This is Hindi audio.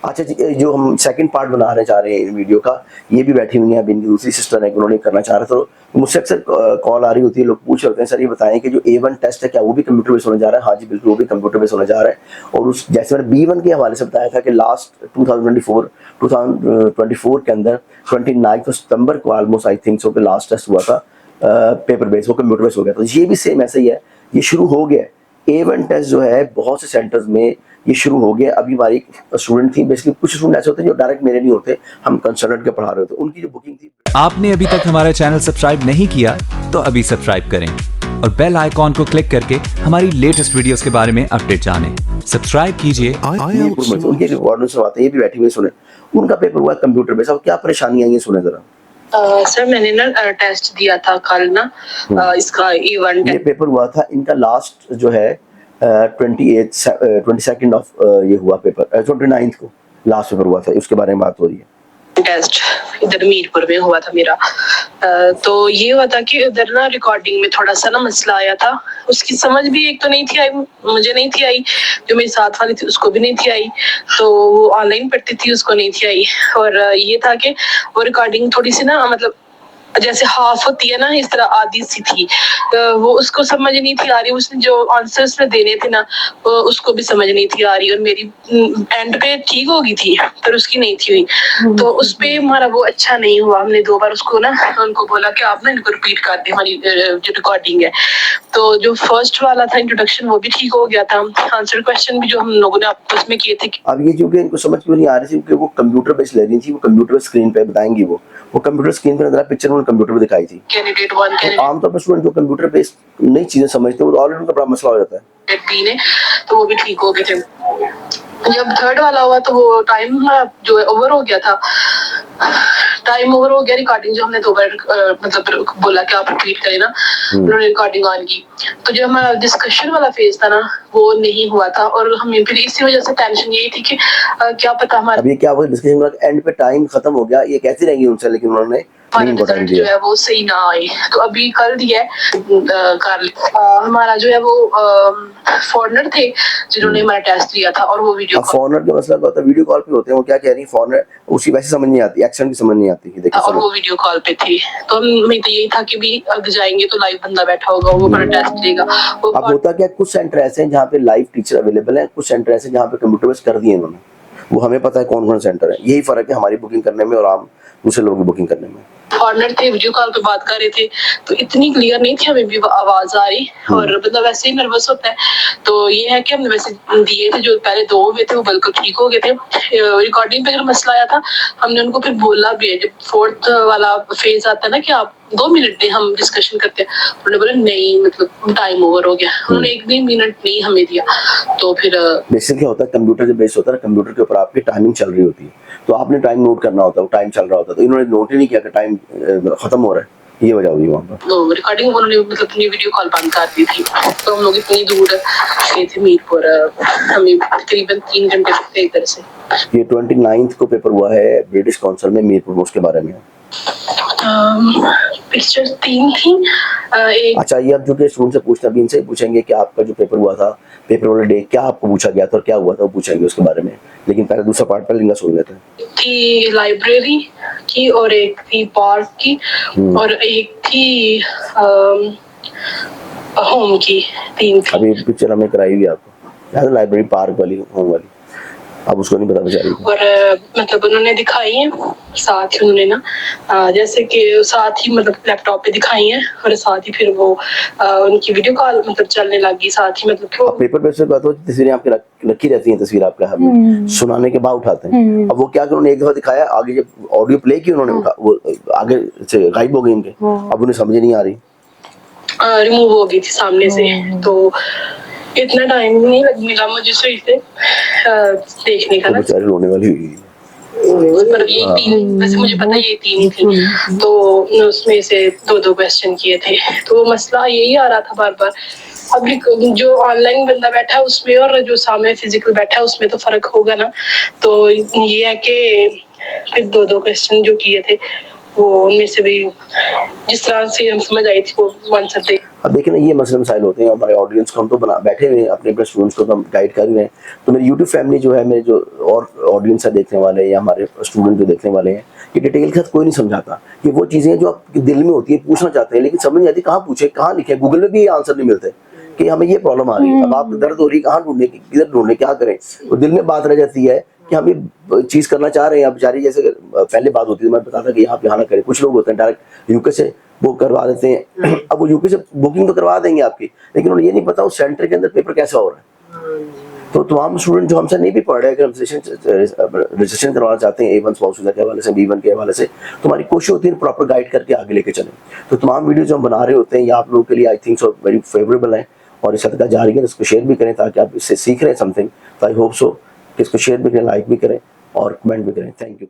अच्छा जी, जो हम सेकंड पार्ट बनाने चाह रहे हैं इन वीडियो का, ये भी बैठी हुई हैं, अभी इनकी दूसरी सिस्टर है कि उन्होंने करना चाह रहे, तो मुझसे अक्सर कॉल आ रही होती है, लोग पूछ रहे होते हैं सर ये बताएं कि जो A1 टेस्ट है क्या वो भी कंप्यूटर बेस होने जा रहा है? हाँ जी बिल्कुल, वो भी कंप्यूटर बेस होने जा रहा है। और उस जैसे मैंने B1 के हवाले से बताया था कि लास्ट 2024 के अंदर 29 सितंबर को ऑलमोस्ट आई थिंक सो कि लास्ट टेस्ट हुआ था पेपर बेस, वो कंप्यूटर बेस हो गया। तो ये भी सेम ऐसा ही है, ये शुरू हो गया है। A1 टेस्ट जो है बहुत से सेंटर्स में ये शुरू हो गया। अभी हमारी स्टूडेंट थी, बेसिकली कुछ स्टूडेंट ऐसे होते हैं जो डायरेक्ट मेरे नहीं होते, हम कंसल्टेंट के पढ़ा रहे होते, उनकी जो बुकिंग थी। आपने अभी तक हमारा चैनल सब्सक्राइब नहीं किया तो अभी सब्सक्राइब करें और बेल आइकॉन को क्लिक करके हमारी लेटेस्ट वीडियोस के बारे में अपडेट जानें। सब्सक्राइब कीजिए। उनके रिकॉर्ड सुनवाते, ये भी बैठी हुई सुने, उनका पेपर हुआ कंप्यूटर बेस। अब क्या परेशानी आई है सुने जरा। सर मैंने ना टेस्ट दिया था कल ना, इसका A1 ये पेपर हुआ था इनका लास्ट जो है 22 ऑफ ये हुआ पेपर, 29 को लास्ट पेपर हुआ था, उसके बारे में बात हो रही है। टेस्ट इधर मीरपुर में हुआ था मेरा। तो ये हुआ था कि इधर ना रिकॉर्डिंग में थोड़ा सा ना मसला आया था, उसकी समझ भी एक तो नहीं थी आई, मुझे नहीं थी आई, जो मेरी साथ वाली थी उसको भी नहीं थी आई, तो वो ऑनलाइन पढ़ती थी उसको नहीं थी आई। और ये था कि वो रिकॉर्डिंग थोड़ी सी ना मतलब जैसे हाफ होती है ना, इस तरह आधी सी थी, वो उसको समझ नहीं थी आ रही, उसने जो आंसर्स में देने थे ना वो उसको भी समझ नहीं थी आ रही, और मेरी एंड पे ठीक हो गई थी पर उसकी नहीं थी हुई। तो उस पे हमारा वो अच्छा नहीं हुआ, हमने 2 बार उसको ना उनको बोला कि आप ना इनको रिपीट कर दें हमारी जो रिकॉर्डिंग है। तो जो फर्स्ट वाला था इंट्रोडक्शन वो भी ठीक हो गया था, आंसर क्वेश्चन भी जो हम लोगों ने आपस में किए थे। अब ये क्योंकि इनको समझ क्यों नहीं आ रही थी, क्योंकि वो कंप्यूटर बेस ले रही थी, वो कंप्यूटर स्क्रीन पे बताएंगी, वो कंप्यूटर स्क्रीन पे नजर पिक्चर उन्होंने कंप्यूटर पे दिखाई थी। कैंडिडेट 1 आमतौर पर स्टूडेंट जो कंप्यूटर बेस नई चीजें समझते हैं वो ऑलरेडी उनका बड़ा मसला हो जाता है। ने तो वो भी ठीक हो गए थे। जब थर्ड वाला हुआ तो वो टाइम जो है ओवर हो गया था, टाइम ओवर हो गया। रिकॉर्डिंग जो हमने 2 बार मतलब बोला कि आप रिपीट करें ना, उन्होंने रिकॉर्डिंग ऑन की। तो जो हमारा डिस्कशन वाला फेज था ना वो नहीं हुआ था, और हमें फिर इसी वजह से टेंशन यही थी कि क्या पता हमारा। अब ये क्या हुआ, डिस्कशन एंड पे टाइम खत्म हो गया, ये कहती रहेंगी उनसे, लेकिन उन्होंने रिजल्ट जो है वो सही ना आए। तो अभी कल दिया कर हमारा जो है वो फॉरनर थे जिन्होंने हमारा टेस्ट दिया था, और वो वीडियो फॉरनर का मसला होता है, वीडियो कॉल पे होते हैं, वो क्या कह रही है फॉरनर उसी वैसे समझ नहीं आती, एक्सेंट भी समझ नहीं आती कि देखिए, और वो वीडियो कॉल पे थी। तो हमें तो यही था कि भी अगर जाएंगे तो लाइव बंदा बैठा होगा, वो हमारा टेस्ट देगा। अब होता क्या, कुछ सेंटर ऐसे हैं जहाँ पे लाइव टीचर अवेलेबल है, कुछ सेंटर ऐसे जहाँ पे कंप्यूटर बेस कर दिए इन्होंने, वो हमें पता है कौन कौन सेंटर है। यही फर्क है हमारी बुकिंग करने में और आम दूसरे लोगों की बुकिंग करने में। फॉरनर थे, वीडियो कॉल पे बात कर रहे थे, तो इतनी क्लियर नहीं थी हमें भी आवाज आ रही, और मतलब वैसे ही नर्वस होता है। तो ये है कि हमने वैसे दिए थे, जो पहले 2 हुए थे वो बिल्कुल ठीक हो गए थे। रिकॉर्डिंग पे अगर मसला आया था हमने उनको फिर बोला भी है, जब 4th वाला फेज आता है ना कि आप 2 मिनट दें हम डिस्कशन करते हैं, उन्होंने बोला नहीं मतलब टाइम ओवर हो गया, उन्होंने 1 भी मिनट नहीं हमें दिया। तो फिर बेसिकली क्या होता है, कंप्यूटर जब बेस होता है, कंप्यूटर के ऊपर आपकी टाइमिंग चल रही होती है, तो आपने टाइम नोट करना होता है, वो टाइम चल रहा होता है, तो इन्होंने नोट ही नहीं किया कि टाइम खत्म हो रहा है, ये वजह हुई वहाँ पर। तो रिकॉर्डिंग उन्होंने मतलब अपनी वीडियो कॉल बंद कर दी थी। तो हम लोग इतनी दूर गए थे मीरपुर, हमें तकरीबन 3 घंटे लगते इधर से। ये 29 को पेपर हुआ है ब्रिटिश काउंसिल में मीरपुर में, उसके बारे में पिक्चर्स 3 थी। एक अच्छा, ये अब जो कि स्टूडेंट से पूछना, अभी इनसे पूछेंगे कि आपका जो पेपर हुआ था, पेपर वाले डे क्या आपको पूछा गया था और क्या हुआ था, वो पूछेंगे उसके बारे में, लेकिन पहले दूसरा पार्ट पहले इनका सुन लेते हैं। थी लाइब्रेरी की, और एक थी पार्क की, और एक थी होम की, 3 थी। अभी पिक्चर हमने कराई हुई आपको, लाइब्रेरी, पार्क वाली, होम वाली, अब उसको नहीं पता बेचारी को। और मतलब उन्होंने दिखाई है साथ ही, उन्होंने ना जैसे कि साथ ही मतलब लैपटॉप पे दिखाई है, और साथ ही फिर वो उनकी वीडियो कॉल मतलब चलने लगी साथ ही, मतलब कि पेपर पे से बात हो, तस्वीरें आपकी रखी रहती हैं, तस्वीर आपका हम सुनाने के बाद उठाते हैं। अब वो क्या कि उन्होंने एक दफा दिखाया, आगे जब ऑडियो प्ले की उन्होंने उठा, वो आगे से गायब हो गई इनके, अब उन्हें समझ नहीं आ रही, रिमूव हो गई थी सामने से। तो इतना टाइम नहीं लग मिला मुझे सही से देखने का ना, बेचारी रोने वाली हुई। पर ये 3 वैसे मुझे पता ये 3 ही थी, तो उसमें से 2 क्वेश्चन किए थे। तो मसला यही आ रहा था बार बार, अभी जो ऑनलाइन बंदा बैठा है उसमें और जो सामने फिजिकल बैठा है उसमें तो फर्क होगा ना। तो ये है कि फिर 2 क्वेश्चन जो किए थे वो उनमें से भी जिस तरह से हम समझ आई थी वो आंसर दे। अब देखिए ना, ये मसले मसाइल होते हैं हमारे ऑडियंस को, हम तो बना बैठे हुए हैं अपने अपने स्टूडेंट्स को तो हम गाइड कर ही रहे हैं। तो मेरी यूट्यूब फैमिली जो है, मेरे जो और ऑडियंस है देखने वाले या हमारे स्टूडेंट जो देखने वाले हैं, ये डिटेल के साथ कोई नहीं समझाता। ये वो चीज़ें हैं जो आपके दिल में होती है, पूछना चाहते हैं लेकिन समझ नहीं आती कहाँ पूछे, कहाँ लिखे। गूगल में भी ये आंसर नहीं मिलते कि हमें ये प्रॉब्लम आ रही है, अब आप दर्द हो रही है, कहाँ ढूंढने, किधर ढूंढने, क्या करें। और दिल में बात रह जाती है कि हम ये चीज़ करना चाह रहे हैं। अब बेचारी जैसे पहले बात होती थी, मैं बताता कि आप यहाँ ना करें। कुछ लोग होते हैं डायरेक्ट यूके से वो करवा देते हैं, अब वो यूके से बुकिंग तो करवा देंगे आपकी, लेकिन उन्हें ये नहीं पता उस सेंटर के अंदर पेपर कैसा हो रहा है। तो तमाम स्टूडेंट जो हमसे नहीं भी पढ़ रहे, अगर हम रजिस्ट्रेशन करवाना चाहते हैं A1 स्पाउस वीजा के हवाले से, B1 के हवाले से, तो हमारी कोशिश होती है प्रॉपर गाइड करके आगे लेके चलें। तो तमाम वीडियो जो हम बना रहे होते हैं ये आप लोगों के लिए I think so very favourable है, और इस सदका जारी है, इसको शेयर भी करें ताकि आप इससे सीख रहे हैं समथिंग। तो आई होप सो कि इसको शेयर भी करें, लाइक भी करें और कमेंट भी करें। Thank you.